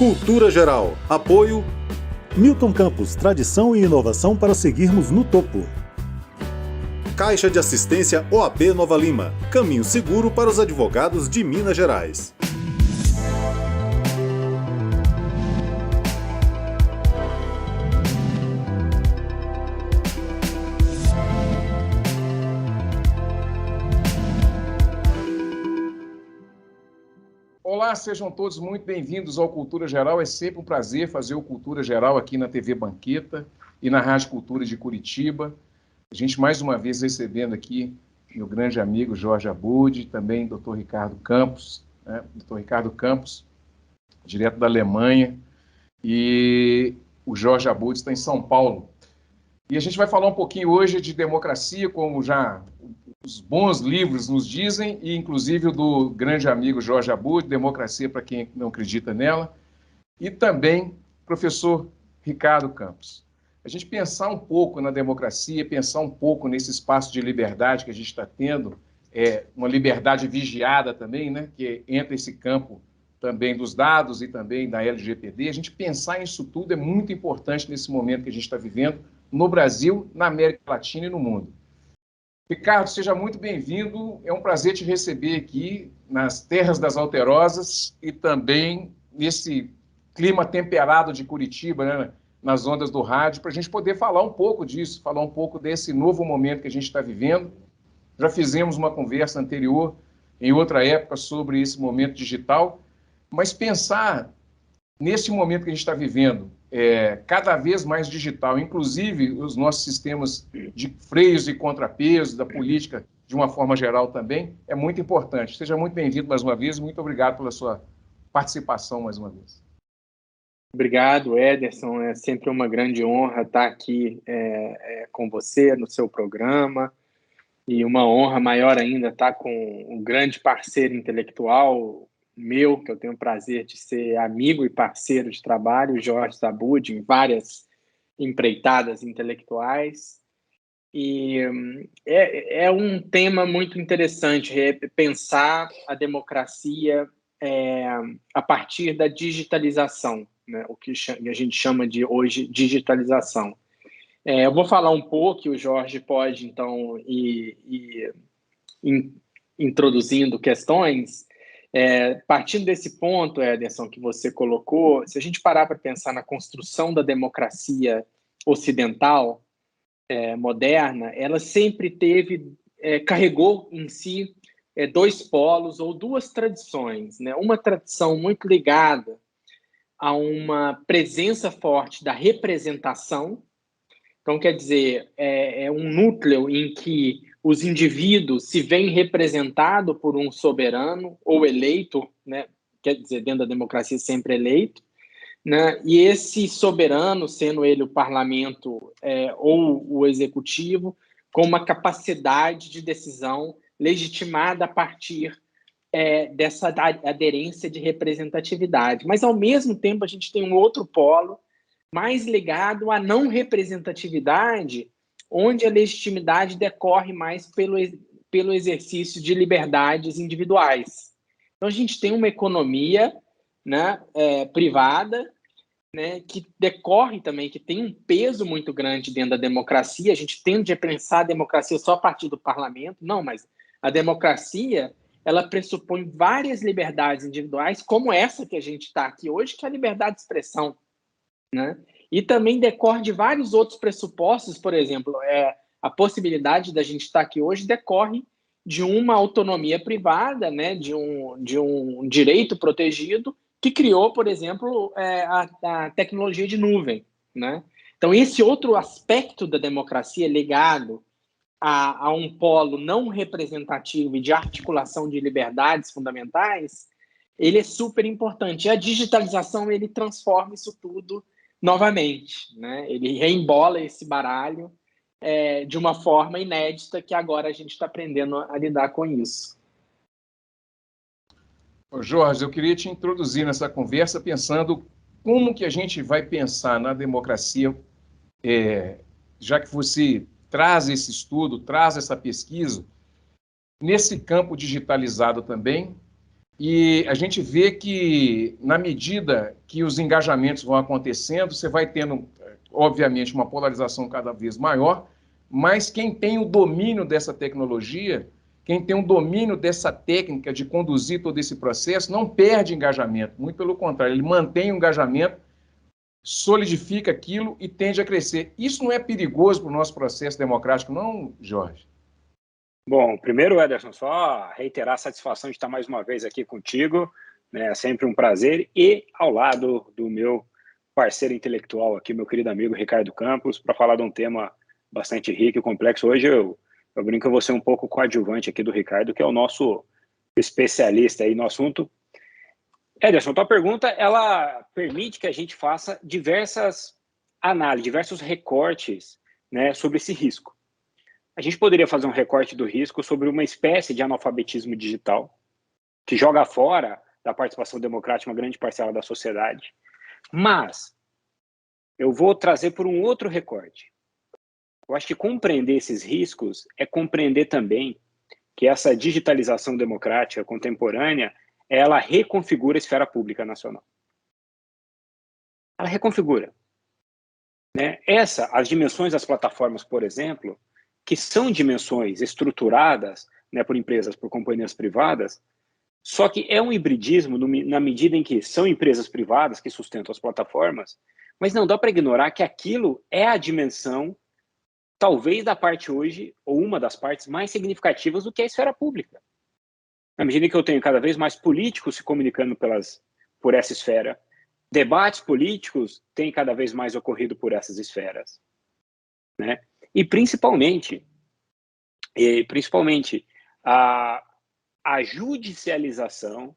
Cultura Geral. Apoio Milton Campos, tradição e inovação para seguirmos no topo. Caixa de Assistência OAB Nova Lima. Caminho seguro para os advogados de Minas Gerais. Olá, sejam todos muito bem-vindos ao Cultura Geral. É sempre um prazer fazer o Cultura Geral aqui na TV Banqueta e na Rádio Cultura de Curitiba. A gente mais uma vez recebendo aqui meu grande amigo Jorge Abud, também Dr. Ricardo Campos, Dr. Ricardo Campos, direto da Alemanha, e o Jorge Abud está em São Paulo. E a gente vai falar um pouquinho hoje de democracia, como já os bons livros nos dizem, e inclusive o do grande amigo Jorge Abud, Democracia para quem não acredita nela, e também professor Ricardo Campos. A gente pensar um pouco na democracia, pensar um pouco nesse espaço de liberdade que a gente está tendo, uma liberdade vigiada também, né, que entra esse campo também dos dados e também da LGPD. A gente pensar nisso tudo é muito importante nesse momento que a gente está vivendo no Brasil, na América Latina e no mundo. Ricardo, seja muito bem-vindo. É um prazer te receber aqui nas terras das Alterosas e também nesse clima temperado de Curitiba, né, nas ondas do rádio, para a gente poder falar um pouco disso, falar um pouco desse novo momento que a gente está vivendo. Já fizemos uma conversa anterior, em outra época, sobre esse momento digital, mas pensar nesse momento que a gente está vivendo, cada vez mais digital, inclusive os nossos sistemas de freios e contrapesos, da política de uma forma geral também, é muito importante. Seja muito bem-vindo mais uma vez e muito obrigado pela sua participação mais uma vez. Obrigado, Ederson. É sempre uma grande honra estar aqui com você no seu programa e uma honra maior ainda estar com um grande parceiro intelectual meu, que eu tenho o prazer de ser amigo e parceiro de trabalho, o Jorge Abud, em várias empreitadas intelectuais. E é um tema muito interessante, pensar a democracia a partir da digitalização, né? O que a gente chama de hoje digitalização. Eu vou falar um pouco, e o Jorge pode, então, ir introduzindo questões. Partindo desse ponto, Ederson, que você colocou, se a gente parar para pensar na construção da democracia ocidental moderna, ela sempre carregou em si dois polos ou duas tradições, né? Uma tradição muito ligada a uma presença forte da representação. Então, quer dizer, é um núcleo em que os indivíduos se veem representados por um soberano ou eleito, né? Quer dizer, dentro da democracia sempre eleito, né? E esse soberano, sendo ele o parlamento ou o executivo, com uma capacidade de decisão legitimada a partir dessa aderência de representatividade. Mas, ao mesmo tempo, a gente tem um outro polo mais ligado à não representatividade, onde a legitimidade decorre mais pelo exercício de liberdades individuais. Então, a gente tem uma economia, né, privada, né, que decorre também, que tem um peso muito grande dentro da democracia. A gente tende a pensar a democracia só a partir do parlamento. Não, mas a democracia, ela pressupõe várias liberdades individuais, como essa que a gente está aqui hoje, que é a liberdade de expressão, né? E também decorre de vários outros pressupostos. Por exemplo, a possibilidade da gente estar aqui hoje decorre de uma autonomia privada, né, de um direito protegido que criou, por exemplo, a tecnologia de nuvem, né? Então, esse outro aspecto da democracia ligado a um polo não representativo e de articulação de liberdades fundamentais, ele é super importante. E a digitalização, ele transforma isso tudo novamente, né? Ele reembola esse baralho de uma forma inédita, que agora a gente está aprendendo a lidar com isso. Jorge, eu queria te introduzir nessa conversa pensando como que a gente vai pensar na democracia, já que você traz esse estudo, traz essa pesquisa, nesse campo digitalizado também, E a gente vê que, na medida que os engajamentos vão acontecendo, você vai tendo, obviamente, uma polarização cada vez maior, mas quem tem o domínio dessa tecnologia, quem tem o domínio dessa técnica de conduzir todo esse processo, não perde engajamento, muito pelo contrário, ele mantém o engajamento, solidifica aquilo e tende a crescer. Isso não é perigoso para o nosso processo democrático, não, Jorge? Bom, primeiro, Ederson, só reiterar a satisfação de estar mais uma vez aqui contigo, né? É sempre um prazer, e ao lado do meu parceiro intelectual aqui, meu querido amigo Ricardo Campos, para falar de um tema bastante rico e complexo. Hoje eu brinco que eu vou ser um pouco coadjuvante aqui do Ricardo, que é o nosso especialista aí no assunto. Ederson, tua pergunta, ela permite que a gente faça diversas análises, diversos recortes, né, sobre esse risco. A gente poderia fazer um recorte do risco sobre uma espécie de analfabetismo digital que joga fora da participação democrática uma grande parcela da sociedade. Mas eu vou trazer por um outro recorte. Eu acho que compreender esses riscos é compreender também que essa digitalização democrática contemporânea, ela reconfigura a esfera pública nacional. Ela reconfigura. Né? As dimensões das plataformas, por exemplo, que são dimensões estruturadas, né, por empresas, por companhias privadas, só que é um hibridismo na medida em que são empresas privadas que sustentam as plataformas, mas não dá para ignorar que aquilo é a dimensão, talvez da parte hoje, ou uma das partes mais significativas do que é a esfera pública. Na medida em que eu tenho cada vez mais políticos se comunicando por essa esfera, debates políticos têm cada vez mais ocorrido por essas esferas, né? E principalmente a judicialização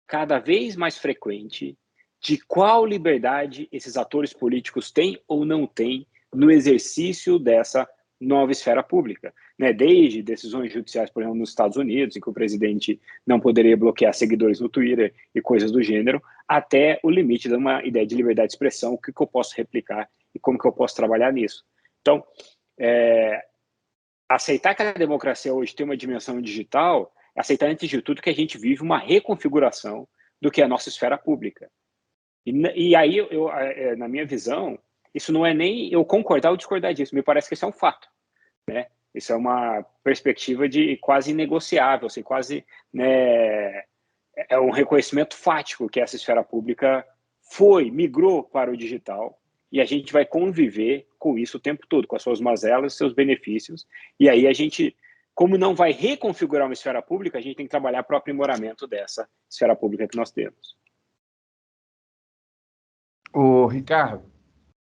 cada vez mais frequente de qual liberdade esses atores políticos têm ou não têm no exercício dessa nova esfera pública, né? Desde decisões judiciais, por exemplo, nos Estados Unidos, em que o presidente não poderia bloquear seguidores no Twitter e coisas do gênero, até o limite de uma ideia de liberdade de expressão, o que eu posso replicar e como que eu posso trabalhar nisso. Então, aceitar que a democracia hoje tem uma dimensão digital, aceitar antes de tudo que a gente vive uma reconfiguração do que é a nossa esfera pública. E aí, na minha visão, isso não é nem eu concordar ou discordar disso, me parece que isso é um fato, né? Isso é uma perspectiva de quase inegociável, assim, quase, né, é um reconhecimento fático que essa esfera pública migrou para o digital, e a gente vai conviver com isso o tempo todo, com as suas mazelas, seus benefícios, e aí a gente, como não vai reconfigurar uma esfera pública, a gente tem que trabalhar para o aprimoramento dessa esfera pública que nós temos. Ô, Ricardo,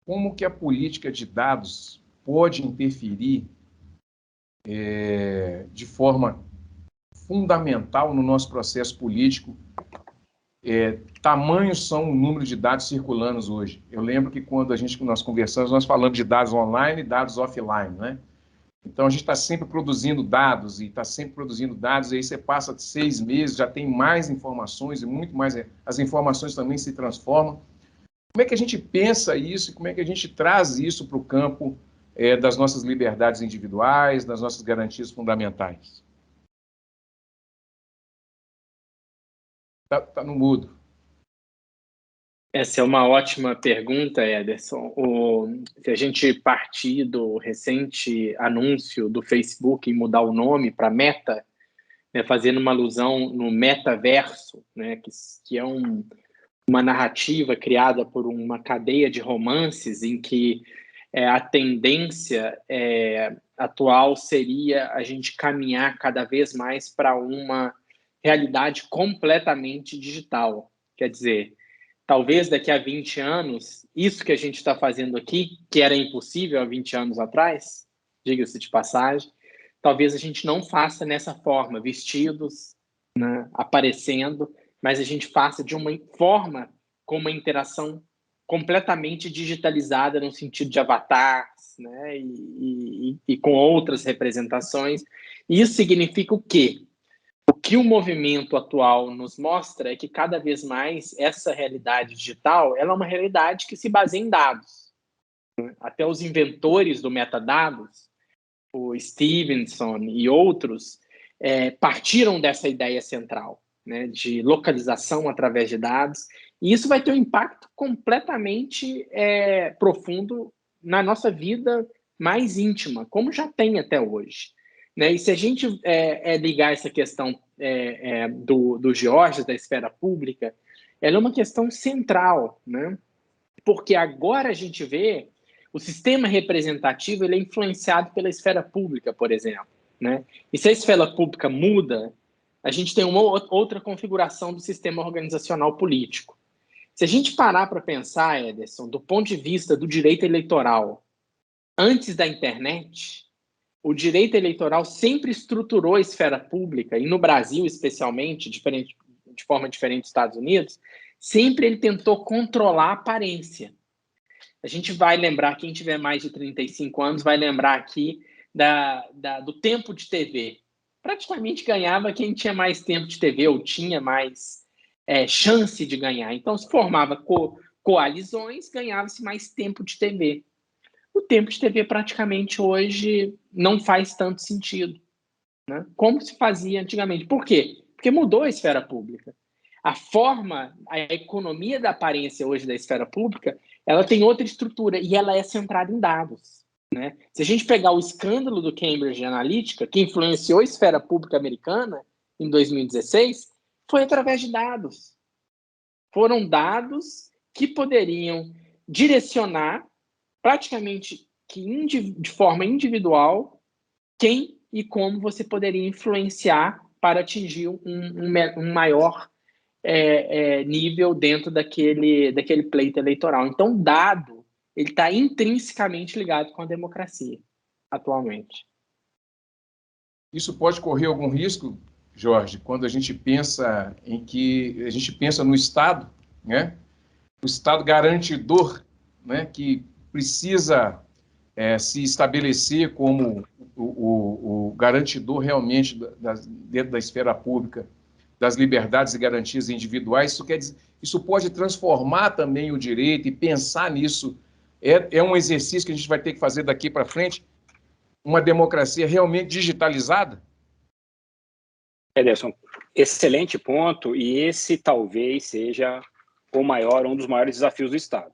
como que a política de dados pode interferir de forma fundamental no nosso processo político? Tamanhos são o número de dados circulando hoje. Eu lembro que quando nós conversamos, nós falamos de dados online e dados offline, né? Então, a gente está sempre produzindo dados, e aí você passa de 6 meses, já tem mais informações, e muito mais, as informações também se transformam. Como é que a gente pensa isso, e como é que a gente traz isso para o campo das nossas liberdades individuais, das nossas garantias fundamentais? Tá no mudo. Essa é uma ótima pergunta, Ederson. Se a gente partir do recente anúncio do Facebook em mudar o nome para Meta, né, fazendo uma alusão no metaverso, né, que é uma narrativa criada por uma cadeia de romances em que a tendência atual seria a gente caminhar cada vez mais para uma realidade completamente digital. Quer dizer, talvez daqui a 20 anos, isso que a gente está fazendo aqui, que era impossível há 20 anos atrás, diga-se de passagem, talvez a gente não faça nessa forma, vestidos, né, aparecendo, mas a gente faça de uma forma com uma interação completamente digitalizada no sentido de avatares, né, e com outras representações. Isso significa o quê? O que o movimento atual nos mostra é que cada vez mais essa realidade digital ela é uma realidade que se baseia em dados. Até os inventores do metadados, o Stevenson e outros, partiram dessa ideia central. né, de localização através de dados, e isso vai ter um impacto completamente profundo na nossa vida mais íntima, como já tem até hoje. Né? E se a gente ligar essa questão do Georges, da esfera pública, ela é uma questão central, né? Porque agora a gente vê o sistema representativo ele é influenciado pela esfera pública, por exemplo. Né? E se a esfera pública muda, a gente tem uma outra configuração do sistema organizacional político. Se a gente parar para pensar, Ederson, do ponto de vista do direito eleitoral, antes da internet, o direito eleitoral sempre estruturou a esfera pública, e no Brasil, especialmente, de forma diferente dos Estados Unidos, sempre ele tentou controlar a aparência. A gente vai lembrar, quem tiver mais de 35 anos, vai lembrar aqui do tempo de TV. Praticamente ganhava quem tinha mais tempo de TV ou tinha mais chance de ganhar. Então, se formava coalizões, ganhava-se mais tempo de TV. O tempo de TV praticamente hoje não faz tanto sentido, né? Como se fazia antigamente. Por quê? Porque mudou a esfera pública. A economia da aparência hoje da esfera pública, ela tem outra estrutura e ela é centrada em dados. Né? Se a gente pegar o escândalo do Cambridge Analytica, que influenciou a esfera pública americana em 2016, foi através de dados. Foram dados que poderiam direcionar praticamente de forma individual quem e como você poderia influenciar para atingir um maior nível dentro daquele pleito eleitoral. Então, o dado ele está intrinsecamente ligado com a democracia, atualmente. Isso pode correr algum risco, Jorge, quando a gente pensa no Estado, né? O Estado garantidor, né? Que precisa se estabelecer como o garantidor realmente dentro da esfera pública das liberdades e garantias individuais. Isso quer dizer, isso pode transformar também o direito e pensar nisso. É um exercício que a gente vai ter que fazer daqui para frente, uma democracia realmente digitalizada? Ederson, excelente ponto, e esse talvez seja um dos maiores desafios do Estado.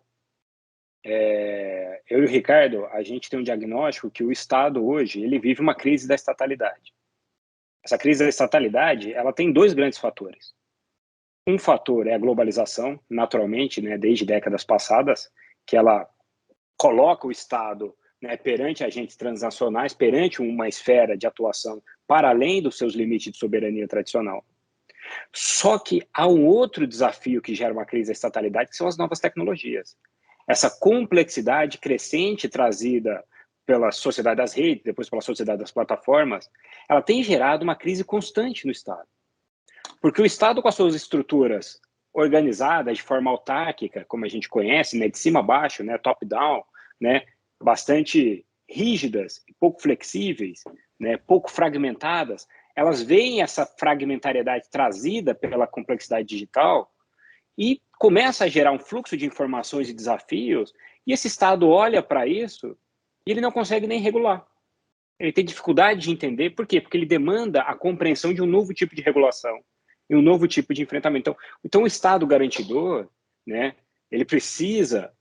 Eu e o Ricardo, a gente tem um diagnóstico que o Estado hoje ele vive uma crise da estatalidade. Essa crise da estatalidade ela tem dois grandes fatores. Um fator é a globalização, naturalmente, né, desde décadas passadas, que ela coloca o Estado, né, perante agentes transnacionais, perante uma esfera de atuação para além dos seus limites de soberania tradicional. Só que há um outro desafio que gera uma crise da estatalidade, que são as novas tecnologias. Essa complexidade crescente trazida pela sociedade das redes, depois pela sociedade das plataformas, ela tem gerado uma crise constante no Estado. Porque o Estado, com as suas estruturas organizadas de forma autárquica, como a gente conhece, né, de cima a baixo, né, top-down, né, bastante rígidas, pouco flexíveis, né, pouco fragmentadas, elas veem essa fragmentariedade trazida pela complexidade digital e começa a gerar um fluxo de informações e desafios, e esse Estado olha para isso e ele não consegue nem regular. Ele tem dificuldade de entender. Por quê? Porque ele demanda a compreensão de um novo tipo de regulação e um novo tipo de enfrentamento. Então o Estado garantidor, né, ele precisa,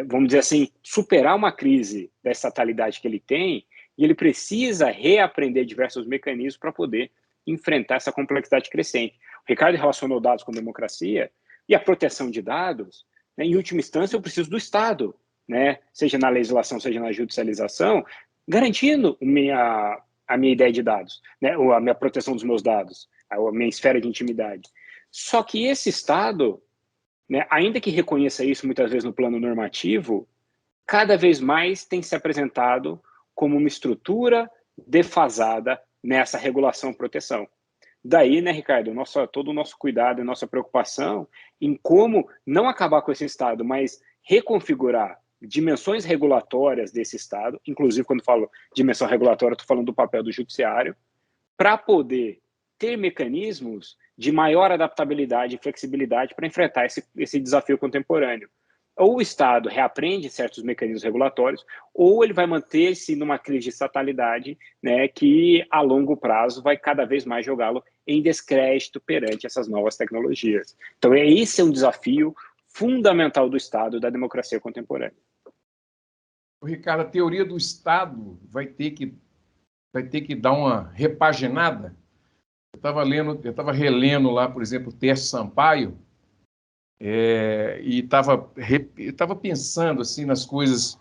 vamos dizer assim, superar uma crise da estatalidade que ele tem, e ele precisa reaprender diversos mecanismos para poder enfrentar essa complexidade crescente. O Ricardo relacionou dados com democracia, e a proteção de dados, né, em última instância, eu preciso do Estado, né, seja na legislação, seja na judicialização, garantindo a minha ideia de dados, né, ou a minha proteção dos meus dados, a minha esfera de intimidade. Só que esse Estado, né, ainda que reconheça isso muitas vezes no plano normativo, cada vez mais tem se apresentado como uma estrutura defasada nessa regulação e proteção. Daí, né, Ricardo, todo o nosso cuidado e nossa preocupação em como não acabar com esse Estado, mas reconfigurar dimensões regulatórias desse Estado, inclusive quando falo dimensão regulatória, estou falando do papel do judiciário, para poder ter mecanismos de maior adaptabilidade e flexibilidade para enfrentar esse desafio contemporâneo. ou o Estado reaprende certos mecanismos regulatórios, ou ele vai manter-se numa crise de estatalidade, né, que a longo prazo vai cada vez mais jogá-lo em descrédito perante essas novas tecnologias. Então, esse é um desafio fundamental do Estado, da democracia contemporânea. Ricardo, a teoria do Estado vai ter que dar uma repaginada. Eu estava relendo lá, por exemplo, o Tércio Sampaio, e estava pensando assim nas coisas,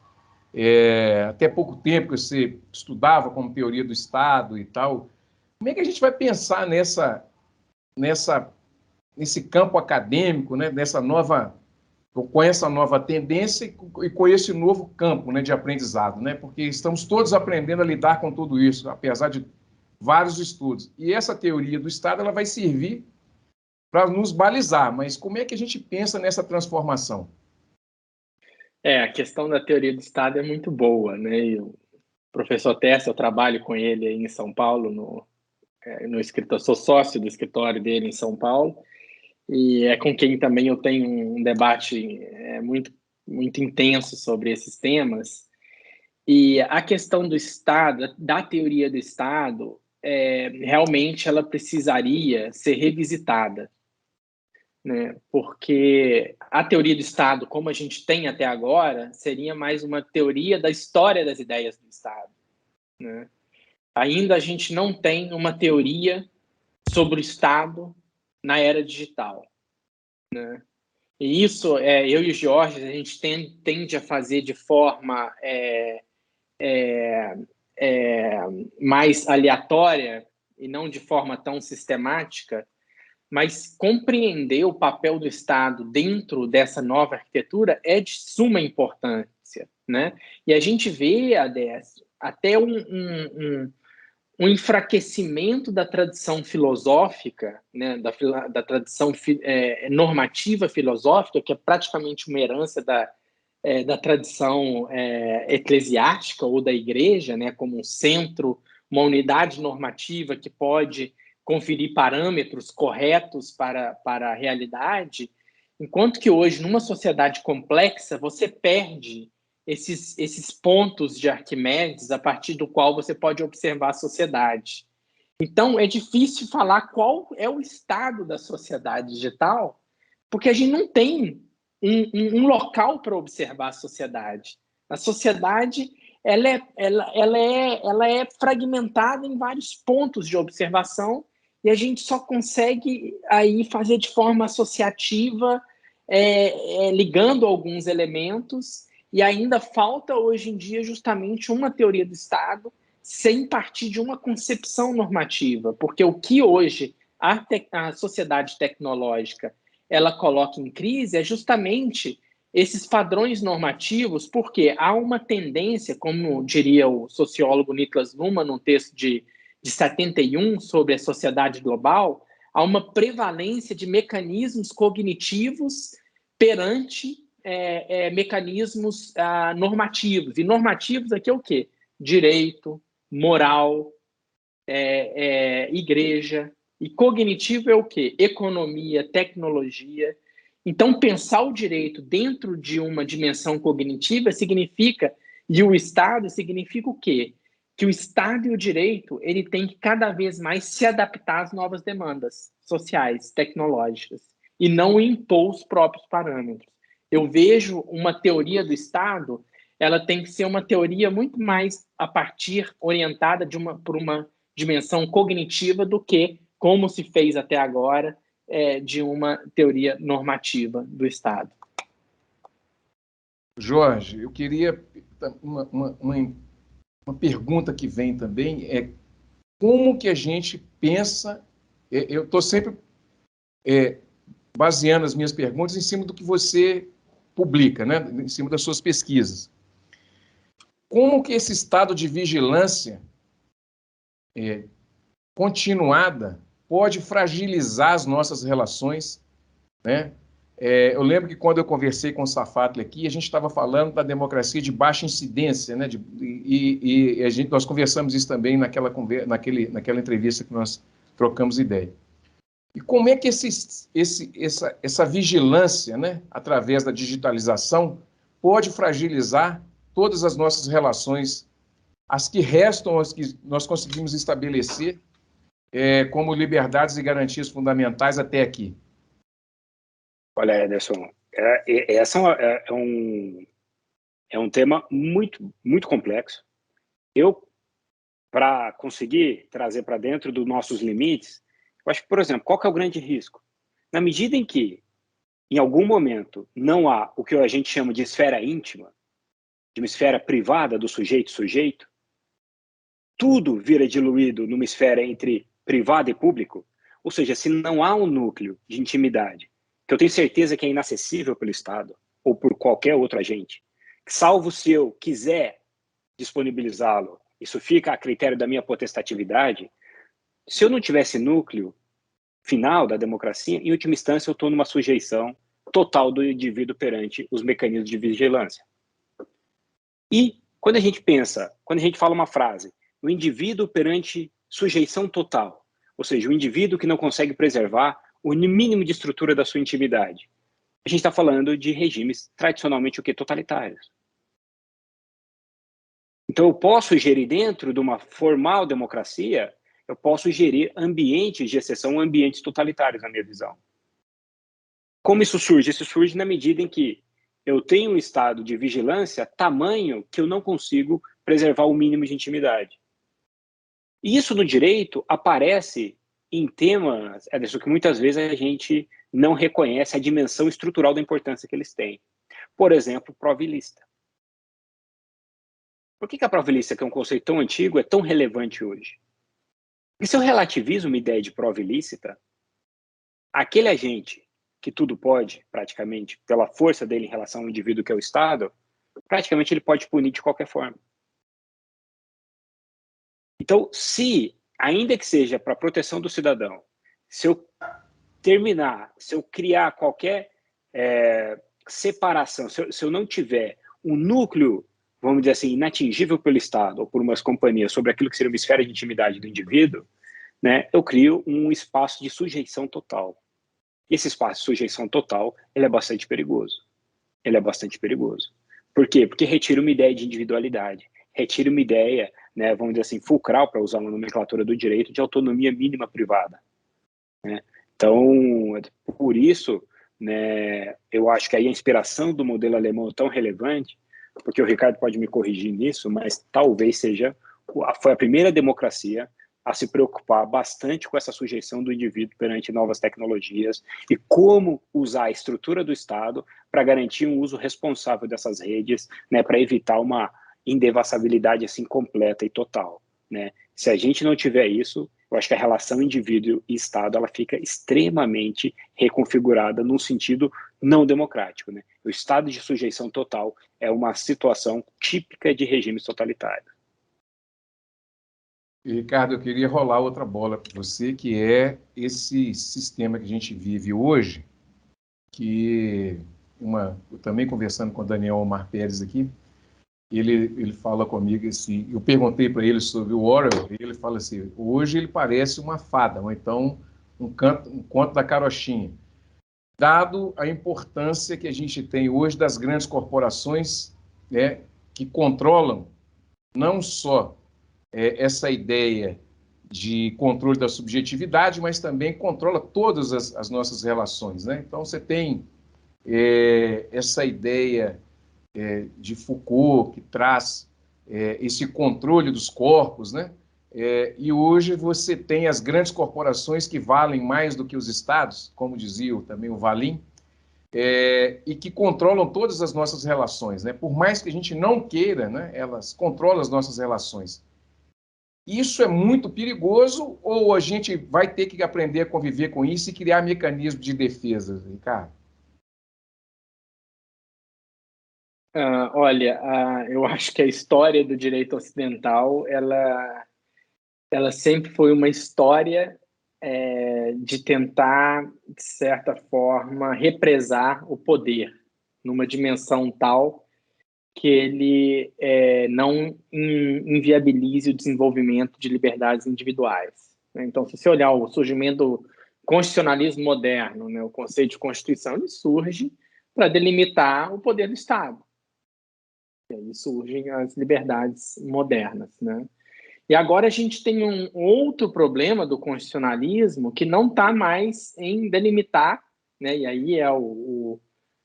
até pouco tempo que você estudava como teoria do Estado e tal. Como é que a gente vai pensar nesse campo acadêmico, né, com essa nova tendência e com esse novo campo, né, de aprendizado, né? Porque estamos todos aprendendo a lidar com tudo isso, apesar de vários estudos. E essa teoria do Estado ela vai servir para nos balizar, mas como é que a gente pensa nessa transformação? A questão da teoria do Estado é muito boa, né? E o professor Tércio, eu trabalho com ele aí em São Paulo, no escritório, sou sócio do escritório dele em São Paulo, e é com quem também eu tenho um debate muito, muito intenso sobre esses temas. E a questão do Estado, da teoria do Estado, realmente ela precisaria ser revisitada, né? Porque a teoria do Estado, como a gente tem até agora, seria mais uma teoria da história das ideias do Estado, né? Ainda a gente não tem uma teoria sobre o Estado na era digital, né? E isso, eu e o Jorge, a gente tende a fazer de forma mais aleatória e não de forma tão sistemática, mas compreender o papel do Estado dentro dessa nova arquitetura é de suma importância, né? E a gente vê, Adécio, até um enfraquecimento da tradição filosófica, né, da tradição normativa filosófica, que é praticamente uma herança da tradição eclesiástica ou da igreja, né, como um centro, uma unidade normativa que pode conferir parâmetros corretos para a realidade, enquanto que hoje, numa sociedade complexa, você perde esses pontos de Arquimedes a partir do qual você pode observar a sociedade. Então, é difícil falar qual é o estado da sociedade digital, porque a gente não tem um local para observar a sociedade. A sociedade ela é fragmentada em vários pontos de observação e a gente só consegue aí fazer de forma associativa, ligando alguns elementos. E ainda falta, hoje em dia, justamente uma teoria do Estado sem partir de uma concepção normativa, porque o que hoje a sociedade tecnológica ela coloca em crise é justamente esses padrões normativos, porque há uma tendência, como diria o sociólogo Niklas Luhmann, num texto de 71 sobre a sociedade global, há uma prevalência de mecanismos cognitivos perante mecanismos normativos. E normativos aqui é o quê? Direito, moral, igreja. E cognitivo é o quê? Economia, tecnologia. Então, pensar o direito dentro de uma dimensão cognitiva significa, e o Estado significa o quê? Que o Estado e o direito ele tem que cada vez mais se adaptar às novas demandas sociais, tecnológicas, e não impor os próprios parâmetros. Eu vejo uma teoria do Estado, ela tem que ser uma teoria muito mais orientada por uma dimensão cognitiva do que, como se fez até agora, de uma teoria normativa do Estado. Jorge, eu queria uma pergunta que vem também como que a gente pensa, eu estou sempre baseando as minhas perguntas em cima do que você publica, né, em cima das suas pesquisas. Como que esse estado de vigilância continuada pode fragilizar as nossas relações, né? Eu lembro que quando eu conversei com o Safatli aqui, a gente estava falando da democracia de baixa incidência, né? Nós conversamos isso também naquela entrevista que nós trocamos ideia. E como é que essa vigilância, né, através da digitalização, pode fragilizar todas as nossas relações, as que restam, as que nós conseguimos estabelecer como liberdades e garantias fundamentais até aqui? Olha, Ederson, é um tema muito, muito complexo. Para conseguir trazer para dentro dos nossos limites, eu acho que, por exemplo, qual que é o grande risco? Na medida em que, em algum momento, não há o que a gente chama de esfera íntima, de uma esfera privada do sujeito-sujeito, tudo vira diluído numa esfera entre privado e público, ou seja, se não há um núcleo de intimidade, que eu tenho certeza que é inacessível pelo Estado ou por qualquer outro agente, salvo se eu quiser disponibilizá-lo, isso fica a critério da minha potestatividade, se eu não tivesse núcleo final da democracia, em última instância eu estou numa sujeição total do indivíduo perante os mecanismos de vigilância. E quando a gente fala uma frase, o indivíduo perante sujeição total, ou seja, o indivíduo que não consegue preservar o mínimo de estrutura da sua intimidade, a gente está falando de regimes tradicionalmente totalitários. Então eu posso gerir dentro de uma formal democracia, eu posso gerir ambientes de exceção, ambientes totalitários, na minha visão. Como isso surge? Isso surge na medida em que eu tenho um estado de vigilância tamanho que eu não consigo preservar o mínimo de intimidade. E isso no direito aparece em temas, Ederson, que muitas vezes a gente não reconhece a dimensão estrutural da importância que eles têm. Por exemplo, prova ilícita. Por que a prova ilícita, que é um conceito tão antigo, é tão relevante hoje? Porque se eu relativizo uma ideia de prova ilícita, aquele agente que tudo pode, praticamente, pela força dele em relação ao indivíduo que é o Estado, praticamente ele pode punir de qualquer forma. Então, ainda que seja para a proteção do cidadão, se eu criar qualquer separação, se eu não tiver um núcleo, vamos dizer assim, inatingível pelo Estado ou por umas companhias sobre aquilo que seria uma esfera de intimidade do indivíduo, né, eu crio um espaço de sujeição total. E esse espaço de sujeição total, ele é bastante perigoso. Ele é bastante perigoso. Por quê? Porque retira uma ideia de individualidade, retira uma ideia, né, vamos dizer assim, fulcral, para usar uma nomenclatura do direito, de autonomia mínima privada. Né? Então, por isso, né, eu acho que aí a inspiração do modelo alemão é tão relevante, porque o Ricardo pode me corrigir nisso, mas talvez foi a primeira democracia a se preocupar bastante com essa sujeição do indivíduo perante novas tecnologias e como usar a estrutura do Estado para garantir um uso responsável dessas redes, né, para evitar uma indevassabilidade assim completa e total. Né? Se a gente não tiver isso, eu acho que a relação indivíduo e Estado ela fica extremamente reconfigurada num sentido não democrático. Né? O estado de sujeição total é uma situação típica de regimes totalitários. E, Ricardo, eu queria rolar outra bola para você, que é esse sistema que a gente vive hoje, que eu também conversando com o Daniel Omar Pérez aqui, ele fala comigo assim, eu perguntei para ele sobre o Orwell, e ele fala assim, hoje ele parece uma fada, ou então um conto da carochinha, dado a importância que a gente tem hoje das grandes corporações, né, que controlam não só essa ideia de controle da subjetividade, mas também controla todas as nossas relações. Né? Então, você tem essa ideia de Foucault, que traz esse controle dos corpos, né? E hoje você tem as grandes corporações que valem mais do que os estados, como dizia também o Valim, e que controlam todas as nossas relações. Né? Por mais que a gente não queira, né, elas controlam as nossas relações. Isso é muito perigoso ou a gente vai ter que aprender a conviver com isso e criar mecanismos de defesa, Ricardo? Olha, eu acho que a história do direito ocidental, ela sempre foi uma história de tentar, de certa forma, represar o poder numa dimensão tal que ele não inviabilize o desenvolvimento de liberdades individuais. Então, se você olhar o surgimento constitucionalismo moderno, né, o conceito de Constituição, ele surge para delimitar o poder do Estado. E aí surgem as liberdades modernas, né? E agora a gente tem um outro problema do constitucionalismo que não está mais em delimitar, né? E aí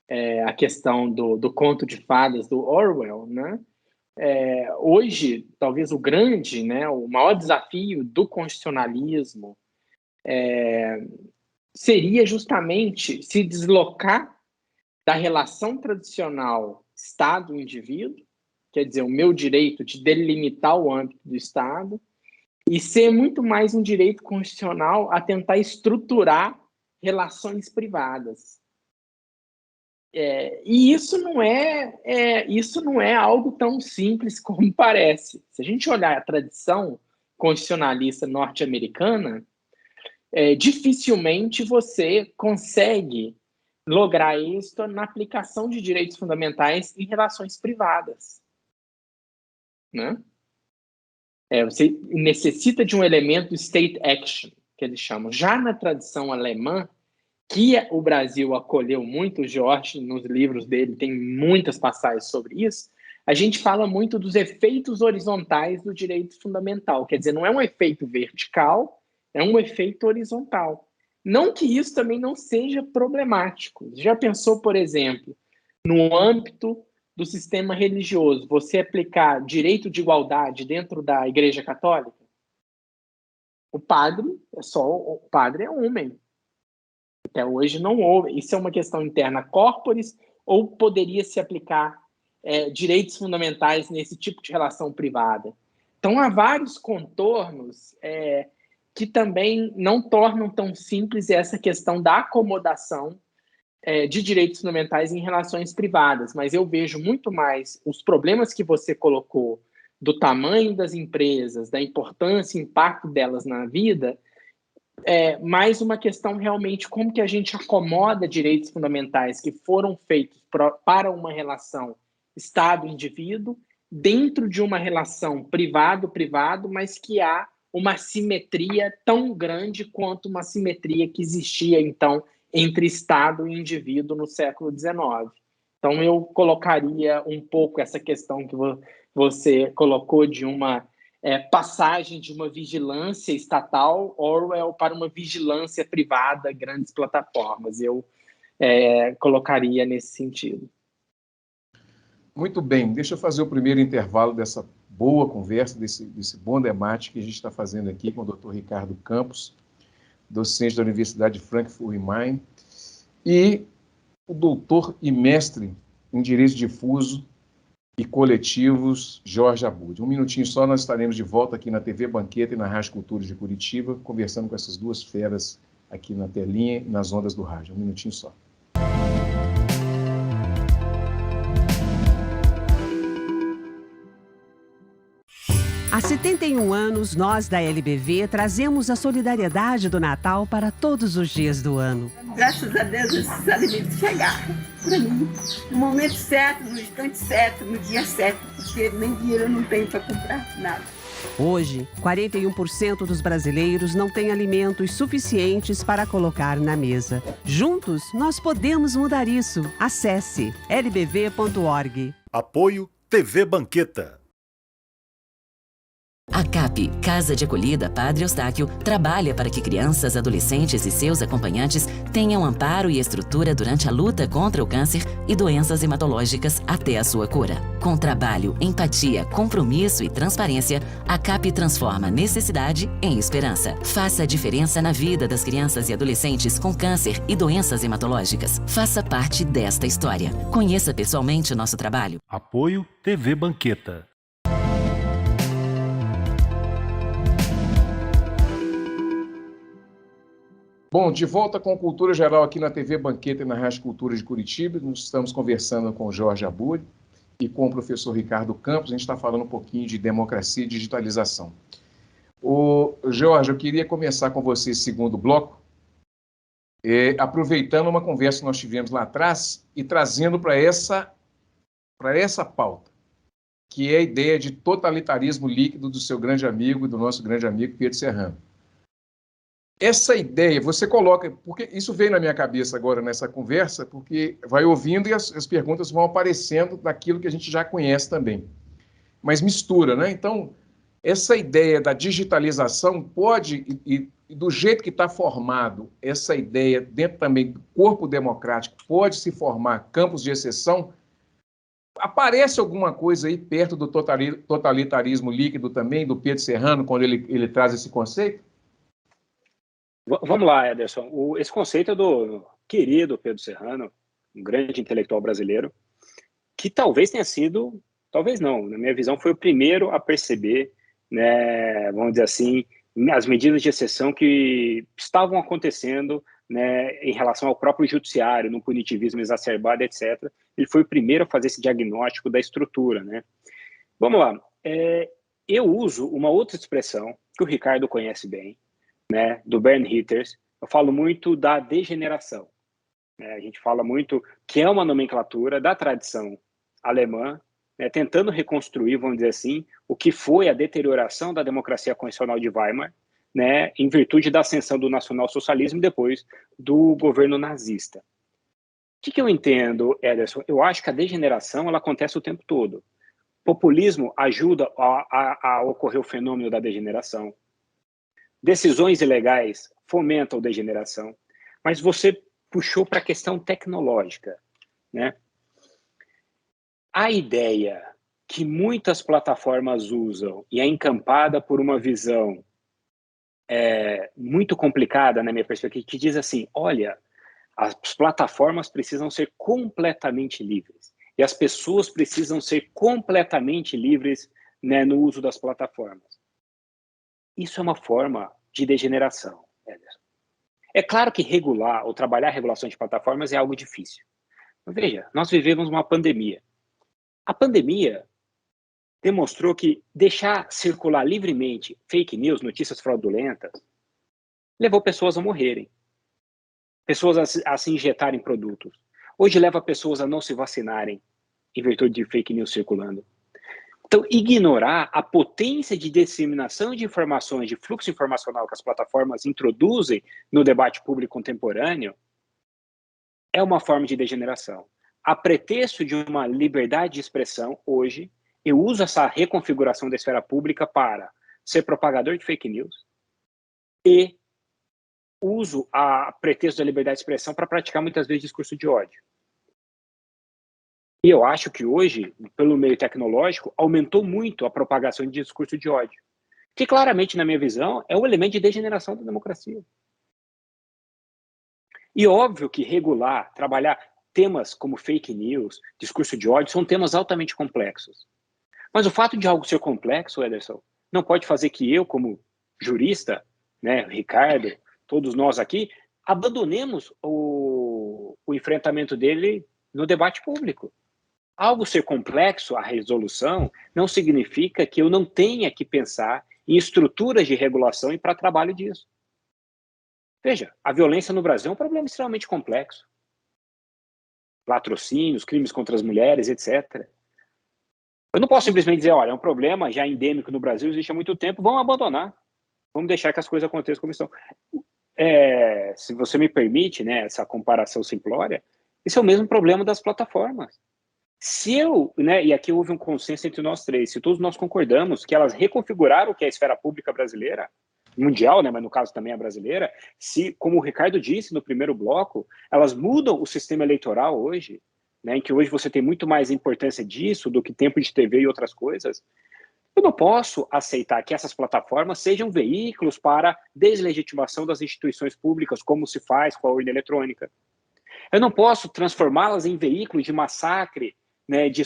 é a questão do conto de fadas do Orwell, né? Hoje, talvez o grande, né, o maior desafio do constitucionalismo seria justamente se deslocar da relação tradicional Estado-indivíduo, quer dizer, o meu direito de delimitar o âmbito do Estado, e ser muito mais um direito constitucional a tentar estruturar relações privadas. E isso não é algo tão simples como parece. Se a gente olhar a tradição constitucionalista norte-americana, dificilmente você consegue lograr êxito na aplicação de direitos fundamentais em relações privadas, né? Você necessita de um elemento state action, que eles chamam. Já na tradição alemã, que o Brasil acolheu muito, o George, nos livros dele, tem muitas passagens sobre isso, a gente fala muito dos efeitos horizontais do direito fundamental. Quer dizer, não é um efeito vertical, é um efeito horizontal. Não que isso também não seja problemático. Já pensou, por exemplo, no âmbito do sistema religioso, você aplicar direito de igualdade dentro da Igreja Católica? O padre é homem. Até hoje não houve. Isso é uma questão interna corporis ou poderia se aplicar direitos fundamentais nesse tipo de relação privada? Então, há vários contornos que também não tornam tão simples essa questão da acomodação de direitos fundamentais em relações privadas. Mas eu vejo muito mais os problemas que você colocou do tamanho das empresas, da importância e impacto delas na vida, mais uma questão realmente como que a gente acomoda direitos fundamentais que foram feitos para uma relação Estado-indivíduo dentro de uma relação privado-privado, mas que há uma simetria tão grande quanto uma simetria que existia, então, entre Estado e indivíduo no século XIX. Então, eu colocaria um pouco essa questão que você colocou de uma passagem de uma vigilância estatal, Orwell, para uma vigilância privada, grandes plataformas. Eu colocaria nesse sentido. Muito bem, deixa eu fazer o primeiro intervalo dessa boa conversa, desse bom debate que a gente está fazendo aqui com o Dr. Ricardo Campos, docente da Universidade de Frankfurt am Main, e o doutor e mestre em Direito Difuso e Coletivos, Jorge Abud. Um minutinho só, nós estaremos de volta aqui na TV Banqueta e na Rádio Cultura de Curitiba, conversando com essas duas feras aqui na telinha e nas ondas do rádio. Um minutinho só. Há 71 anos, nós da LBV trazemos a solidariedade do Natal para todos os dias do ano. Graças a Deus esses alimentos chegaram para mim no momento certo, no instante certo, no dia certo, porque nem dinheiro eu não tenho para comprar nada. Hoje, 41% dos brasileiros não têm alimentos suficientes para colocar na mesa. Juntos, nós podemos mudar isso. Acesse lbv.org. Apoio TV Banqueta. A CAP, Casa de Acolhida Padre Eustáquio, trabalha para que crianças, adolescentes e seus acompanhantes tenham amparo e estrutura durante a luta contra o câncer e doenças hematológicas até a sua cura. Com trabalho, empatia, compromisso e transparência, a CAP transforma necessidade em esperança. Faça a diferença na vida das crianças e adolescentes com câncer e doenças hematológicas. Faça parte desta história. Conheça pessoalmente o nosso trabalho. Apoio TV Banqueta. Bom, de volta com Cultura Geral aqui na TV Banqueta e na Rádio Cultura de Curitiba. Nós estamos conversando com o Jorge Abud e com o professor Ricardo Campos. A gente está falando um pouquinho de democracia e digitalização. Jorge, eu queria começar com você esse segundo bloco, aproveitando uma conversa que nós tivemos lá atrás e trazendo para essa pauta, que é a ideia de totalitarismo líquido do seu grande amigo e do nosso grande amigo Pedro Serrano. essa ideia, você coloca, porque isso veio na minha cabeça agora nessa conversa, porque vai ouvindo e as perguntas vão aparecendo daquilo que a gente já conhece também. Mas mistura, né? Então, essa ideia da digitalização pode, e do jeito que está formado, essa ideia dentro também do corpo democrático, pode se formar campos de exceção. Aparece alguma coisa aí perto do totalitarismo líquido também, do Pedro Serrano, quando ele traz esse conceito? Vamos lá, Ederson. Esse conceito é do querido Pedro Serrano, um grande intelectual brasileiro, que talvez tenha sido, talvez não, na minha visão, foi o primeiro a perceber, né, vamos dizer assim, as medidas de exceção que estavam acontecendo, né, em relação ao próprio judiciário, no punitivismo exacerbado, etc. Ele foi o primeiro a fazer esse diagnóstico da estrutura, né? Vamos lá. Eu uso uma outra expressão que o Ricardo conhece bem, né, do Bernd Hitters. Eu falo muito da degeneração. A gente fala muito que é uma nomenclatura da tradição alemã, né, tentando reconstruir, vamos dizer assim, o que foi a deterioração da democracia constitucional de Weimar, né, em virtude da ascensão do nacionalsocialismo e depois do governo nazista. O que eu entendo, Ederson? Eu acho que a degeneração ela acontece o tempo todo. Populismo ajuda a ocorrer o fenômeno da degeneração. Decisões ilegais fomentam a degeneração. Mas você puxou para a questão tecnológica, né? A ideia que muitas plataformas usam e é encampada por uma visão muito complicada, na minha perspectiva, que diz assim, olha, as plataformas precisam ser completamente livres e as pessoas precisam ser completamente livres, né, no uso das plataformas. Isso é uma forma de degeneração, Ederson. É claro que regular ou trabalhar a regulação de plataformas é algo difícil. Mas veja, nós vivemos uma pandemia. A pandemia demonstrou que deixar circular livremente fake news, notícias fraudulentas, levou pessoas a morrerem, pessoas a se injetarem produtos. Hoje leva pessoas a não se vacinarem em virtude de fake news circulando. Então, ignorar a potência de disseminação de informações, de fluxo informacional que as plataformas introduzem no debate público contemporâneo, é uma forma de degeneração. A pretexto de uma liberdade de expressão, hoje, eu uso essa reconfiguração da esfera pública para ser propagador de fake news e uso a pretexto da liberdade de expressão para praticar muitas vezes discurso de ódio. E eu acho que hoje, pelo meio tecnológico, aumentou muito a propagação de discurso de ódio, que claramente, na minha visão, é um elemento de degeneração da democracia. E óbvio que regular, trabalhar temas como fake news, discurso de ódio, são temas altamente complexos. Mas o fato de algo ser complexo, Ederson, não pode fazer que eu, como jurista, né, Ricardo, todos nós aqui, abandonemos o enfrentamento dele no debate público. Algo ser complexo, a resolução, não significa que eu não tenha que pensar em estruturas de regulação e para trabalho disso. Veja, a violência no Brasil é um problema extremamente complexo. Latrocínios, crimes contra as mulheres, etc. Eu não posso simplesmente dizer, olha, é um problema já endêmico no Brasil, existe há muito tempo, vamos abandonar. Vamos deixar que as coisas aconteçam como estão. Se você me permite, né, essa comparação simplória, esse é o mesmo problema das plataformas. Se eu, né, e aqui houve um consenso entre nós três, se todos nós concordamos que elas reconfiguraram o que é a esfera pública brasileira, mundial, né, mas no caso também a brasileira, se, como o Ricardo disse no primeiro bloco, elas mudam o sistema eleitoral hoje, né, em que hoje você tem muito mais importância disso do que tempo de TV e outras coisas, eu não posso aceitar que essas plataformas sejam veículos para deslegitimação das instituições públicas, como se faz com a urna eletrônica. Eu não posso transformá-las em veículos de massacre, né, de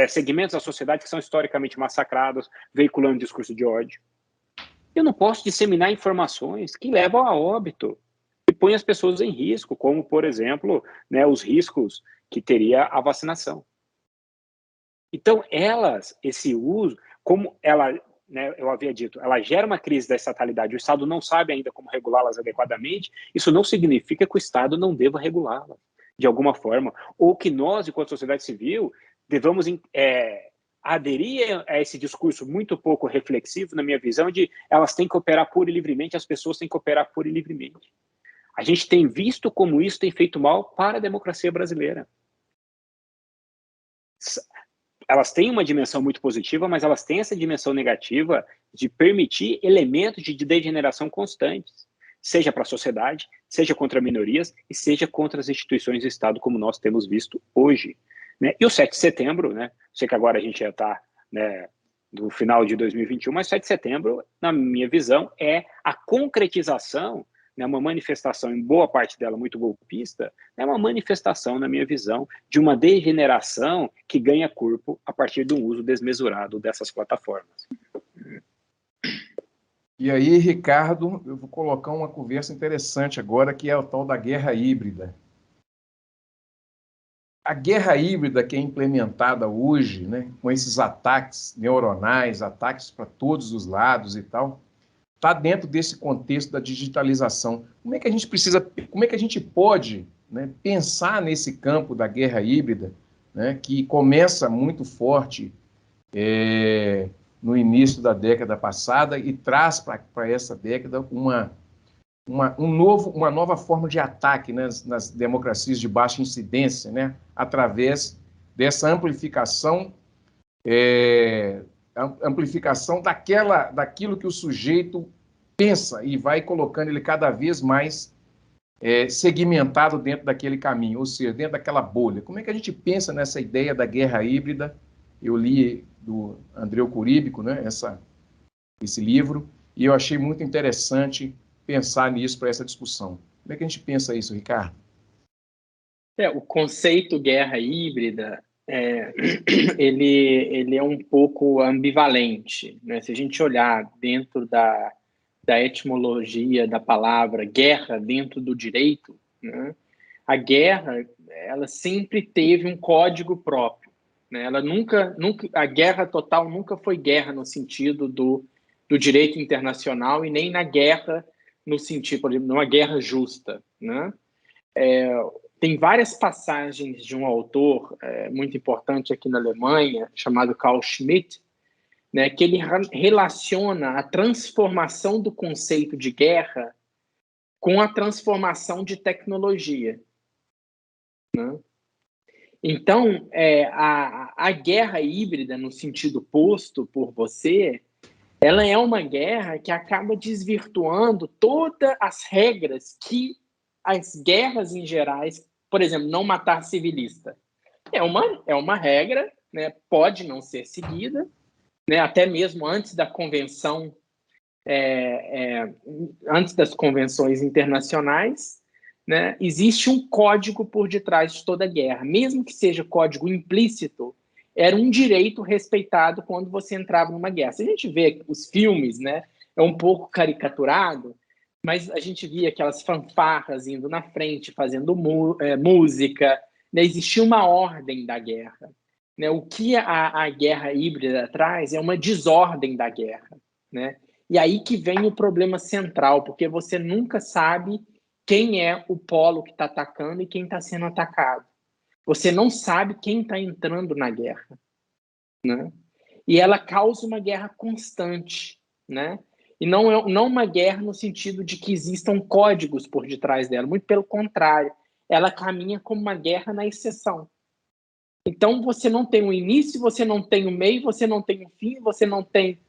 segmentos da sociedade que são historicamente massacrados, veiculando discurso de ódio. Eu não posso disseminar informações que levam a óbito e põem as pessoas em risco, como, por exemplo, né, os riscos que teria a vacinação. Então, esse uso, como ela, né, eu havia dito, ela gera uma crise da estatalidade, o Estado não sabe ainda como regulá-las adequadamente, isso não significa que o Estado não deva regulá-las de alguma forma, ou que nós, enquanto sociedade civil, devamos aderir a esse discurso muito pouco reflexivo, na minha visão, de elas têm que operar pura e livremente, as pessoas têm que operar pura e livremente. A gente tem visto como isso tem feito mal para a democracia brasileira. Elas têm uma dimensão muito positiva, mas elas têm essa dimensão negativa de permitir elementos de degeneração constantes, seja para a sociedade, seja contra minorias e seja contra as instituições do Estado, como nós temos visto hoje. Né? E o 7 de setembro, né? Sei que agora a gente já está, né, no final de 2021, mas 7 de setembro, na minha visão, é a concretização, né, uma manifestação, em boa parte dela muito golpista, é uma manifestação, na minha visão, de uma degeneração que ganha corpo a partir do uso desmesurado dessas plataformas. E aí, Ricardo, eu vou colocar uma conversa interessante agora, que é o tal da guerra híbrida. A guerra híbrida que é implementada hoje, né, com esses ataques neuronais, ataques para todos os lados e tal, está dentro desse contexto da digitalização. Como é que a gente pode, né, pensar nesse campo da guerra híbrida, né, que começa muito forte no início da década passada e traz para essa década uma nova forma de ataque, né, nas democracias de baixa incidência, né, através dessa amplificação daquilo que o sujeito pensa e vai colocando ele cada vez mais segmentado dentro daquele caminho, ou seja, dentro daquela bolha. Como é que a gente pensa nessa ideia da guerra híbrida? Eu li do Andreu Curíbico, né, esse livro, e eu achei muito interessante pensar nisso para essa discussão. Como é que a gente pensa isso, Ricardo? O conceito guerra híbrida, ele é um pouco ambivalente, né? Se a gente olhar dentro da etimologia da palavra guerra dentro do direito, né, a guerra, ela sempre teve um código próprio, né? Ela nunca, a guerra total nunca foi guerra no sentido do direito internacional e nem na guerra no sentido, por exemplo, numa guerra justa, né? Tem várias passagens de um autor muito importante aqui na Alemanha, chamado Carl Schmitt, né, que ele relaciona a transformação do conceito de guerra com a transformação de tecnologia, né? Então, a guerra híbrida, no sentido posto por você, ela é uma guerra que acaba desvirtuando todas as regras que as guerras em gerais, por exemplo, não matar civilista, é uma regra, né, pode não ser seguida, né, até mesmo antes da convenção, antes das convenções internacionais, né, existe um código por detrás de toda guerra, mesmo que seja código implícito, era um direito respeitado quando você entrava numa guerra. Se a gente vê os filmes, né, é um pouco caricaturado, mas a gente via aquelas fanfarras indo na frente, fazendo música, né, existia uma ordem da guerra. Né, o que a guerra híbrida traz é uma desordem da guerra. Né? E aí que vem o problema central, porque você nunca sabe quem é o polo que está atacando e quem está sendo atacado. Você não sabe quem está entrando na guerra. Né? E ela causa uma guerra constante. Né? E não uma guerra no sentido de que existam códigos por detrás dela. Muito pelo contrário. Ela caminha como uma guerra na exceção. Então, você não tem um início, você não tem um meio, você não tem um fim, você não tem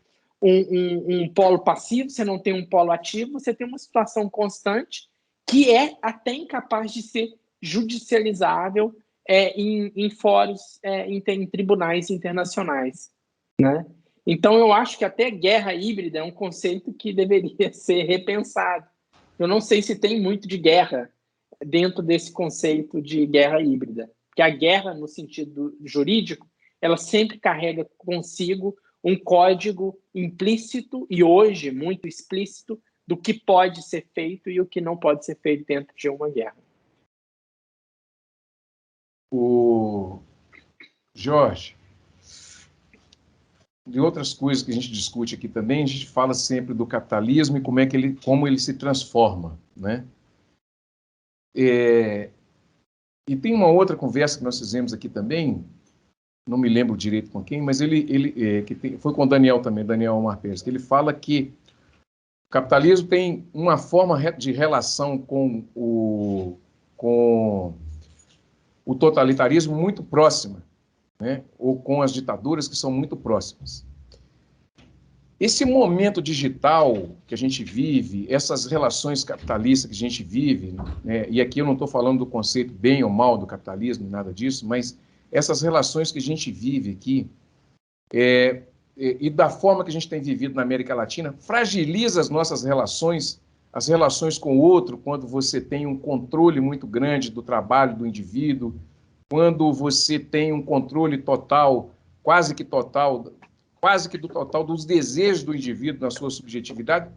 um polo passivo, você não tem um polo ativo, você tem uma situação constante que é até incapaz de ser judicializável em fóruns, em tribunais internacionais. Né? Então, eu acho que até guerra híbrida é um conceito que deveria ser repensado. Eu não sei se tem muito de guerra dentro desse conceito de guerra híbrida. Porque a guerra, no sentido jurídico, ela sempre carrega consigo um código implícito e hoje muito explícito do que pode ser feito e o que não pode ser feito dentro de uma guerra. Jorge, de outras coisas que a gente discute aqui também, a gente fala sempre do capitalismo e como ele se transforma, né? E tem uma outra conversa que nós fizemos aqui também, não me lembro direito com quem, mas foi com o Daniel também, Daniel Omar Pérez, que ele fala que o capitalismo tem uma forma de relação com o totalitarismo muito próxima, né? Ou com as ditaduras que são muito próximas. Esse momento digital que a gente vive, essas relações capitalistas que a gente vive, né? E aqui eu não estou falando do conceito bem ou mal do capitalismo, nada disso, mas essas relações que a gente vive aqui, e da forma que a gente tem vivido na América Latina, fragiliza as nossas relações, as relações com o outro, quando você tem um controle muito grande do trabalho do indivíduo, quando você tem um controle total, quase que do total dos desejos do indivíduo na sua subjetividade.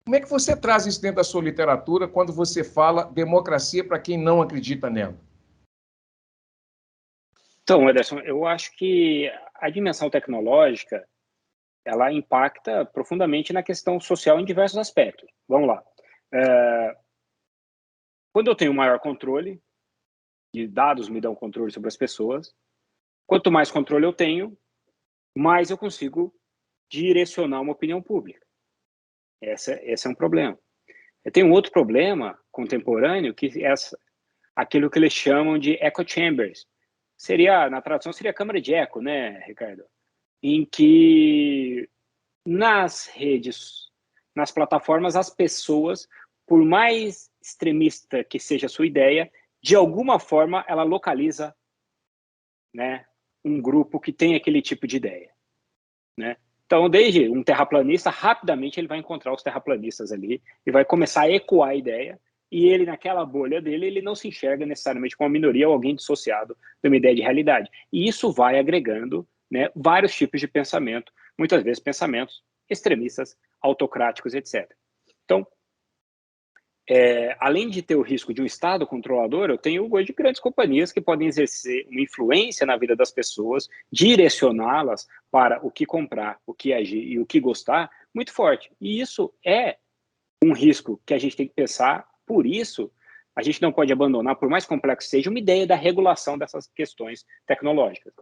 Como é que você traz isso dentro da sua literatura quando você fala democracia para quem não acredita nela? Então, Ederson, eu acho que a dimensão tecnológica, ela impacta profundamente na questão social em diversos aspectos. Vamos lá. Quando eu tenho maior controle, e dados me dão controle sobre as pessoas, quanto mais controle eu tenho, mais eu consigo direcionar uma opinião pública. Esse é um problema. Eu tenho um outro problema contemporâneo, que é aquilo que eles chamam de echo chambers. Na tradução, seria câmara de eco, né, Ricardo? Em que nas redes, nas plataformas, as pessoas, por mais extremista que seja a sua ideia, de alguma forma ela localiza, né, um grupo que tem aquele tipo de ideia, né? Então, desde um terraplanista, rapidamente ele vai encontrar os terraplanistas ali e vai começar a ecoar a ideia, e ele, naquela bolha dele, ele não se enxerga necessariamente como uma minoria ou alguém dissociado de uma ideia de realidade. E isso vai agregando, né, vários tipos de pensamento, muitas vezes pensamentos extremistas, autocráticos, etc. Então, além de ter o risco de um Estado controlador, eu tenho o de grandes companhias que podem exercer uma influência na vida das pessoas, direcioná-las para o que comprar, o que agir e o que gostar, muito forte. E isso é um risco que a gente tem que pensar. Por isso, a gente não pode abandonar, por mais complexo que seja, uma ideia da regulação dessas questões tecnológicas.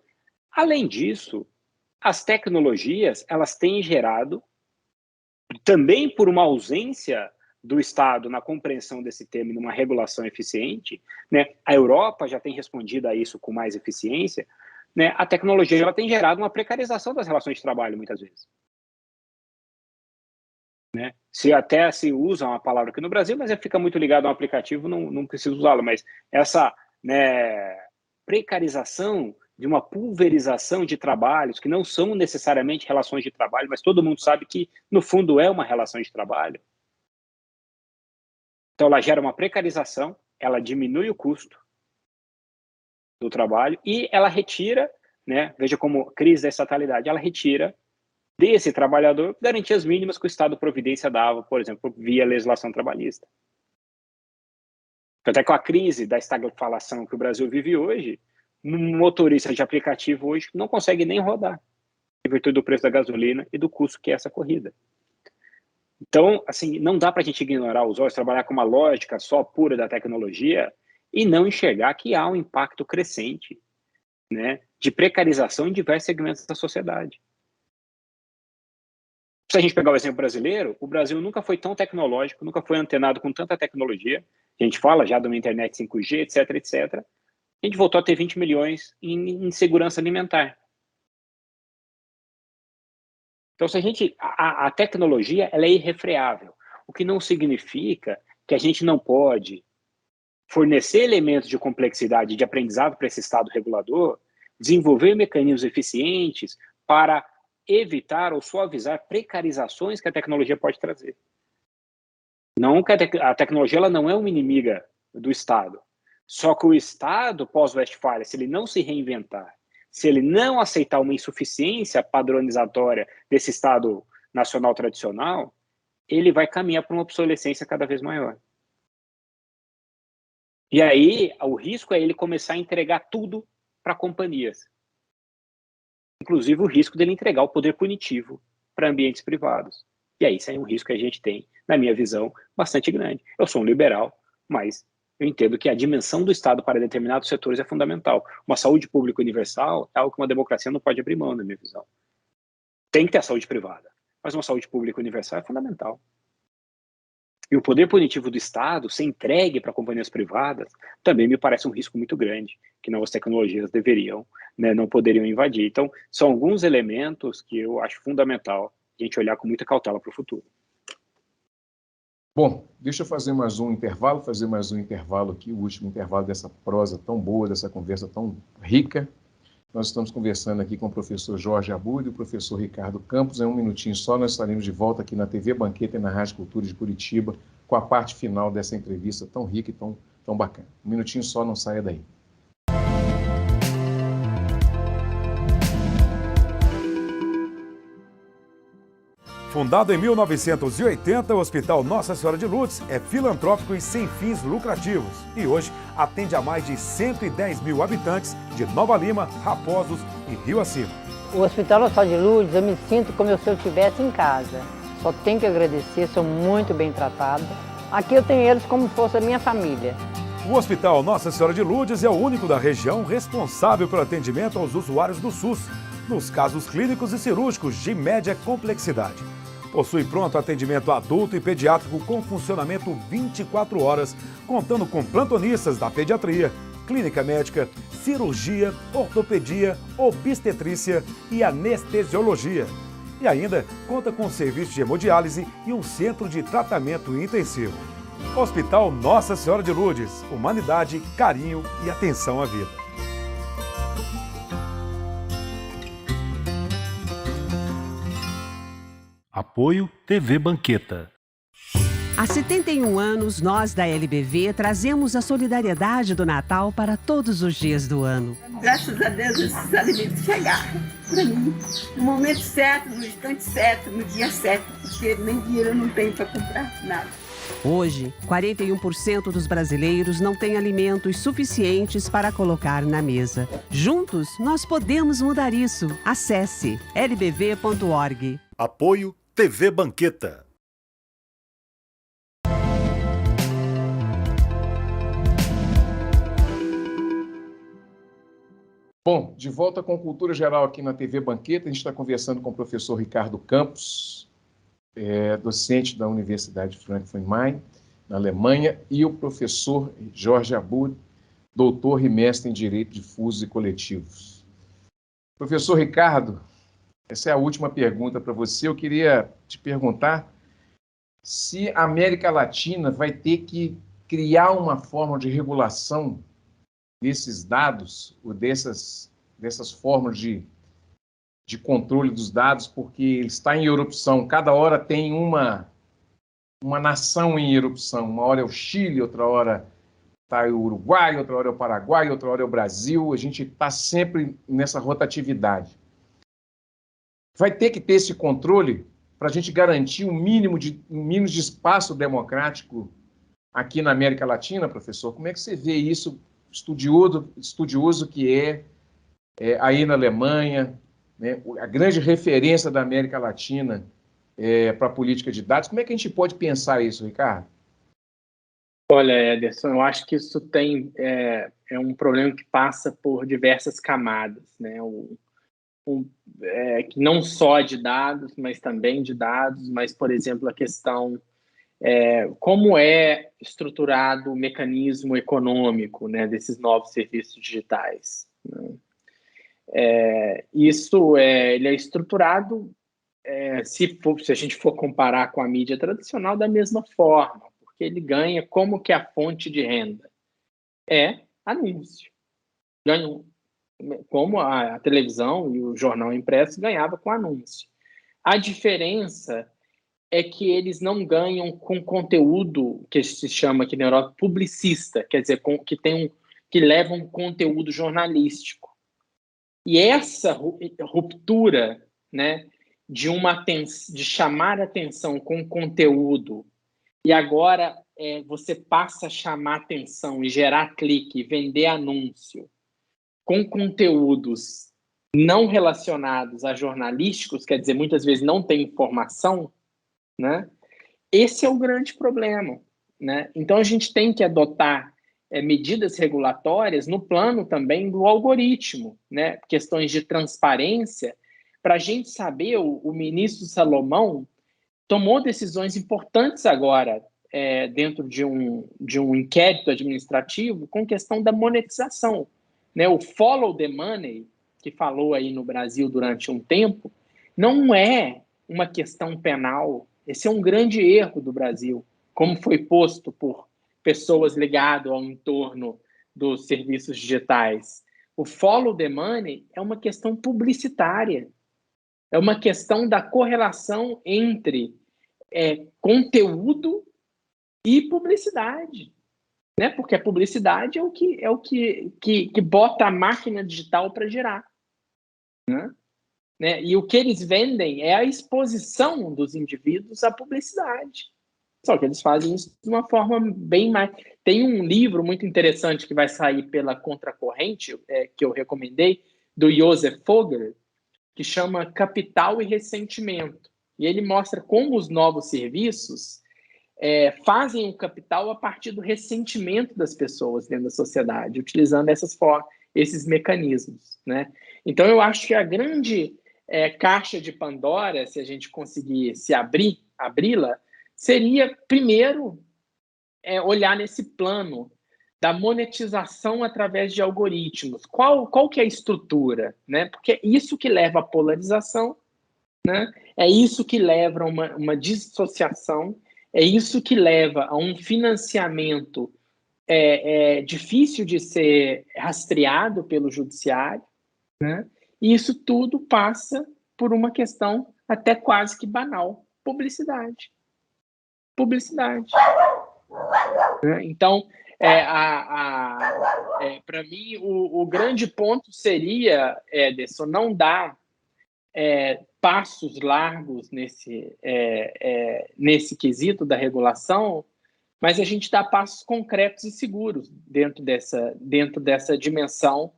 Além disso, as tecnologias, elas têm gerado, também por uma ausência do Estado na compreensão desse tema e numa regulação eficiente, né? A Europa já tem respondido a isso com mais eficiência, né? A tecnologia ela tem gerado uma precarização das relações de trabalho, muitas vezes. Né? Até se usa uma palavra aqui no Brasil, mas fica muito ligado a um aplicativo, não preciso usá-lo, mas essa, né, precarização de uma pulverização de trabalhos que não são necessariamente relações de trabalho, mas todo mundo sabe que, no fundo, é uma relação de trabalho. Então, ela gera uma precarização, ela diminui o custo do trabalho e ela retira, né, veja como crise da estatalidade, ela retira desse trabalhador garantias mínimas que o Estado Providência dava, por exemplo, via legislação trabalhista. Até com a crise da estagflação que o Brasil vive hoje, um motorista de aplicativo hoje não consegue nem rodar, em virtude do preço da gasolina e do custo que é essa corrida. Então, assim, não dá para a gente ignorar os olhos, trabalhar com uma lógica só pura da tecnologia e não enxergar que há um impacto crescente, né, de precarização em diversos segmentos da sociedade. Se a gente pegar o exemplo brasileiro, o Brasil nunca foi tão tecnológico, nunca foi antenado com tanta tecnologia. A gente fala já de uma internet 5G, etc, etc. A gente voltou a ter 20 milhões em segurança alimentar. Então, a tecnologia ela é irrefreável, o que não significa que a gente não pode fornecer elementos de complexidade de aprendizado para esse Estado regulador, desenvolver mecanismos eficientes para evitar ou suavizar precarizações que a tecnologia pode trazer. Não que a tecnologia ela não é uma inimiga do Estado, só que o Estado, pós-Westfália, se ele não se reinventar, se ele não aceitar uma insuficiência padronizatória desse Estado nacional tradicional, ele vai caminhar para uma obsolescência cada vez maior. E aí, o risco é ele começar a entregar tudo para companhias. Inclusive o risco dele entregar o poder punitivo para ambientes privados. E aí, isso é um risco que a gente tem, na minha visão, bastante grande. Eu sou um liberal, mas eu entendo que a dimensão do Estado para determinados setores é fundamental. Uma saúde pública universal é algo que uma democracia não pode abrir mão, na minha visão. Tem que ter a saúde privada, mas uma saúde pública universal é fundamental. E o poder punitivo do Estado ser entregue para companhias privadas também me parece um risco muito grande, que novas tecnologias deveriam, né, não poderiam invadir. Então, são alguns elementos que eu acho fundamental a gente olhar com muita cautela para o futuro. Bom, deixa eu fazer mais um intervalo aqui, o último intervalo dessa prosa tão boa, dessa conversa tão rica. Nós estamos conversando aqui com o professor Jorge Abud e o professor Ricardo Campos. Em um minutinho só, nós estaremos de volta aqui na TV Banqueta e na Rádio Cultura de Curitiba com a parte final dessa entrevista tão rica e tão bacana. Um minutinho só, não saia daí. Fundado em 1980, o Hospital Nossa Senhora de Lourdes é filantrópico e sem fins lucrativos e hoje atende a mais de 110 mil habitantes de Nova Lima, Raposos e Rio Acima. O Hospital Nossa Senhora de Lourdes, eu me sinto como se eu estivesse em casa. Só tenho que agradecer, sou muito bem tratada. Aqui eu tenho eles como se fosse a minha família. O Hospital Nossa Senhora de Lourdes é o único da região responsável pelo atendimento aos usuários do SUS, nos casos clínicos e cirúrgicos de média complexidade. Possui pronto atendimento adulto e pediátrico com funcionamento 24 horas, contando com plantonistas da pediatria, clínica médica, cirurgia, ortopedia, obstetrícia e anestesiologia. E ainda conta com serviço de hemodiálise e um centro de tratamento intensivo. Hospital Nossa Senhora de Lourdes, humanidade, carinho e atenção à vida. Apoio TV Banqueta. Há 71 anos, nós da LBV trazemos a solidariedade do Natal para todos os dias do ano. Graças a Deus esses alimentos chegaram para mim no momento certo, no instante certo, no dia certo, porque nem dinheiro eu não tenho para comprar nada. Hoje, 41% dos brasileiros não têm alimentos suficientes para colocar na mesa. Juntos, nós podemos mudar isso. Acesse lbv.org. Apoio TV Banqueta. Bom, de volta com Cultura Geral aqui na TV Banqueta, a gente está conversando com o professor Ricardo Campos, docente da Universidade Frankfurt-Main, na Alemanha, e o professor Jorge Abud, doutor e mestre em Direito Difuso e Coletivos. Professor Ricardo, essa é a última pergunta para você. Eu queria te perguntar se a América Latina vai ter que criar uma forma de regulação desses dados, ou dessas formas de controle dos dados, porque ele está em erupção. Cada hora tem uma nação em erupção. Uma hora é o Chile, outra hora está o Uruguai, outra hora é o Paraguai, outra hora é o Brasil. A gente está sempre nessa rotatividade. Vai ter que ter esse controle para a gente garantir um mínimo de espaço democrático aqui na América Latina, professor? Como é que você vê isso, estudioso que é aí na Alemanha, né, a grande referência da América Latina para a política de dados? Como é que a gente pode pensar isso, Ricardo? Olha, Ederson, eu acho que isso é um problema que passa por diversas camadas, né? Que não só de dados, mas também de dados, mas, por exemplo, a questão como é estruturado o mecanismo econômico, né, desses novos serviços digitais, né? Ele é estruturado, se a gente for comparar com a mídia tradicional, da mesma forma, porque ele ganha como que a fonte de renda é anúncio. Ganha como a televisão e o jornal impresso ganhava com anúncio. A diferença é que eles não ganham com conteúdo que se chama aqui na Europa publicista, quer dizer, que leva um conteúdo jornalístico. E essa ruptura, né, de chamar atenção com conteúdo, e agora você passa a chamar atenção e gerar clique, vender anúncio, com conteúdos não relacionados a jornalísticos, quer dizer, muitas vezes não tem informação, né? Esse é o grande problema, né? Então, a gente tem que adotar medidas regulatórias no plano também do algoritmo, né? Questões de transparência, para a gente saber, o ministro Salomão tomou decisões importantes agora, dentro de um inquérito administrativo com questão da monetização, né? O follow the money, que falou aí no Brasil durante um tempo, não é uma questão penal. Esse é um grande erro do Brasil, como foi posto por pessoas ligadas ao entorno dos serviços digitais. O follow the money é uma questão publicitária, é uma questão da correlação entre conteúdo e publicidade, né? Porque a publicidade é o que bota a máquina digital para girar, né? E o que eles vendem é a exposição dos indivíduos à publicidade. Só que eles fazem isso de uma forma bem mais... Tem um livro muito interessante que vai sair pela Contracorrente, que eu recomendei, do Joseph Fogler, que chama Capital e Ressentimento. E ele mostra como os novos serviços fazem o capital a partir do ressentimento das pessoas dentro da sociedade, utilizando esses mecanismos, né? Então, eu acho que a grande caixa de Pandora, se a gente conseguir abri-la, seria, primeiro, olhar nesse plano da monetização através de algoritmos. Qual que é a estrutura, né? Porque é isso que leva à polarização, né? É isso que leva a uma dissociação, é isso que leva a um financiamento difícil de ser rastreado pelo judiciário, né? E isso tudo passa por uma questão até quase que banal: publicidade. Publicidade. Então, para mim, o grande ponto seria, Ederson, não dar passos largos nesse quesito da regulação, mas a gente dá passos concretos e seguros dentro dessa dimensão,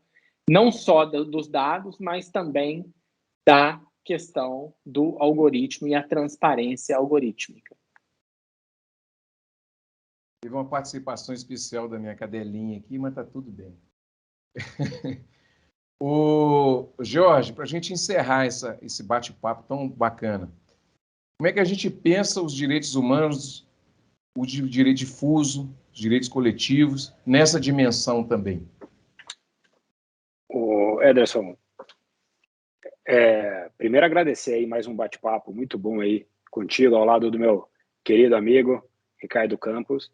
não só dos dados, mas também da questão do algoritmo e a transparência algorítmica. Teve uma participação especial da minha cadelinha aqui, mas está tudo bem. Jorge, para a gente encerrar esse bate-papo tão bacana, como é que a gente pensa os direitos humanos, o direito difuso, os direitos coletivos, nessa dimensão também? Ederson, primeiro agradecer aí mais um bate-papo muito bom aí contigo, ao lado do meu querido amigo Ricardo Campos.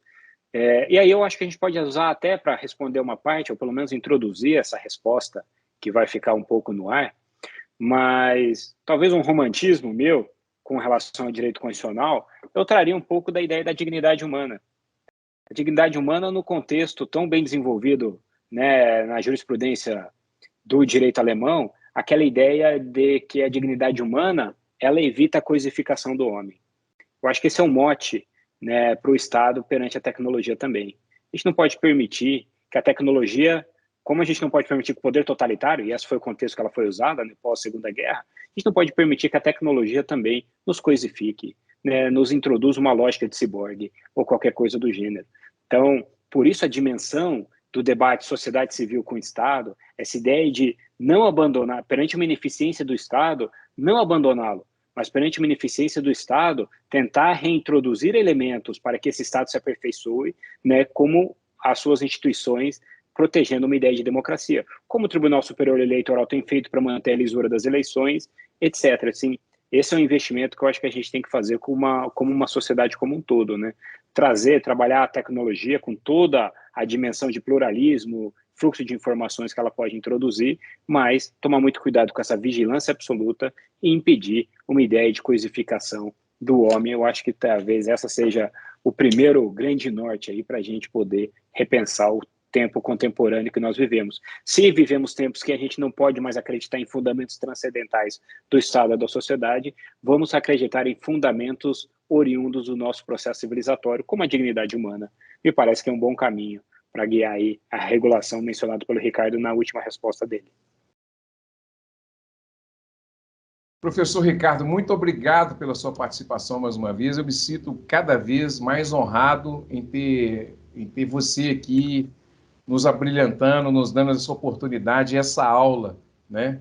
E aí eu acho que a gente pode usar até para responder uma parte, ou pelo menos introduzir essa resposta que vai ficar um pouco no ar, mas talvez um romantismo meu com relação ao direito constitucional, eu traria um pouco da ideia da dignidade humana. A dignidade humana no contexto tão bem desenvolvido, né, na jurisprudência do direito alemão, aquela ideia de que a dignidade humana, ela evita a coisificação do homem. Eu acho que esse é um mote, né, para o Estado perante a tecnologia também. A gente não pode permitir que a tecnologia, como a gente não pode permitir que o poder totalitário, e esse foi o contexto que ela foi usada, né, pós-Segunda Guerra, a gente não pode permitir que a tecnologia também nos coisifique, né, nos introduza uma lógica de ciborgue ou qualquer coisa do gênero. Então, por isso a dimensão do debate sociedade civil com o Estado, essa ideia de não abandonar, perante uma ineficiência do Estado, não abandoná-lo, mas perante uma ineficiência do Estado, tentar reintroduzir elementos para que esse Estado se aperfeiçoe, né, como as suas instituições, protegendo uma ideia de democracia, como o Tribunal Superior Eleitoral tem feito para manter a lisura das eleições, etc. Assim, esse é um investimento que eu acho que a gente tem que fazer como uma sociedade como um todo, né? Trabalhar a tecnologia com toda a dimensão de pluralismo, fluxo de informações que ela pode introduzir, mas tomar muito cuidado com essa vigilância absoluta e impedir uma ideia de coisificação do homem. Eu acho que talvez essa seja o primeiro grande norte aí para a gente poder repensar o tempo contemporâneo que nós vivemos. Se vivemos tempos que a gente não pode mais acreditar em fundamentos transcendentais do Estado e da sociedade, vamos acreditar em fundamentos oriundos do nosso processo civilizatório, como a dignidade humana. Me parece que é um bom caminho para guiar aí a regulação mencionada pelo Ricardo na última resposta dele. Professor Ricardo, muito obrigado pela sua participação mais uma vez. Eu me sinto cada vez mais honrado em ter você aqui nos abrilhantando, nos dando essa oportunidade, essa aula, né,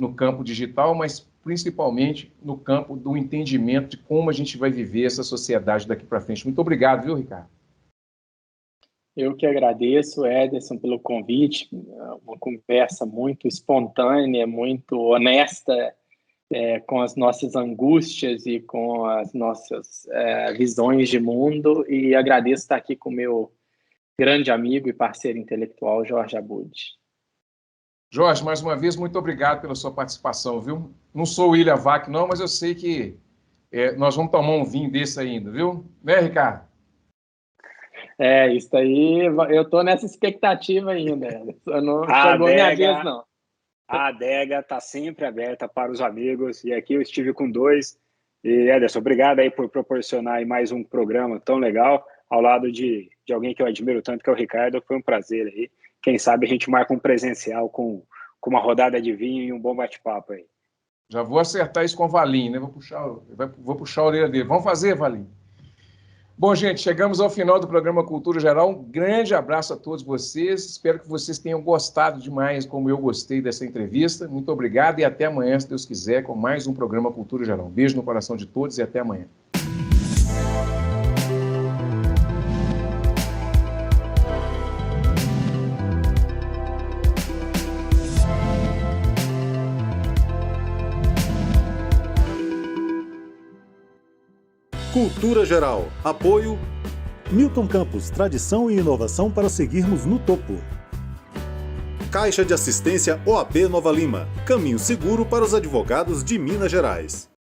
no campo digital, mas principalmente no campo do entendimento de como a gente vai viver essa sociedade daqui para frente. Muito obrigado, viu, Ricardo? Eu que agradeço, Ederson, pelo convite, uma conversa muito espontânea, muito honesta, com as nossas angústias e com as nossas visões de mundo, e agradeço estar aqui com o meu grande amigo e parceiro intelectual, Jorge Abud. Jorge, mais uma vez, muito obrigado pela sua participação, viu? Não sou o William Vac, não, mas eu sei que nós vamos tomar um vinho desse ainda, viu? Né, Ricardo? Isso aí, eu estou nessa expectativa ainda. Eu não chegou minha vez, não. A adega está sempre aberta para os amigos, e aqui eu estive com 2. E, Ederson, obrigado aí por proporcionar aí mais um programa tão legal, ao lado de alguém que eu admiro tanto, que é o Ricardo. Foi um prazer aí. Quem sabe a gente marca um presencial com uma rodada de vinho e um bom bate-papo aí. Já vou acertar isso com o Valim, né? Vou puxar a orelha dele. Vamos fazer, Valim? Bom, gente, chegamos ao final do programa Cultura Geral. Um grande abraço a todos vocês. Espero que vocês tenham gostado demais, como eu gostei dessa entrevista. Muito obrigado e até amanhã, se Deus quiser, com mais um programa Cultura Geral. Um beijo no coração de todos e até amanhã. Cultura Geral. Apoio Newton Campos, tradição e inovação para seguirmos no topo. Caixa de Assistência OAB Nova Lima. Caminho seguro para os advogados de Minas Gerais.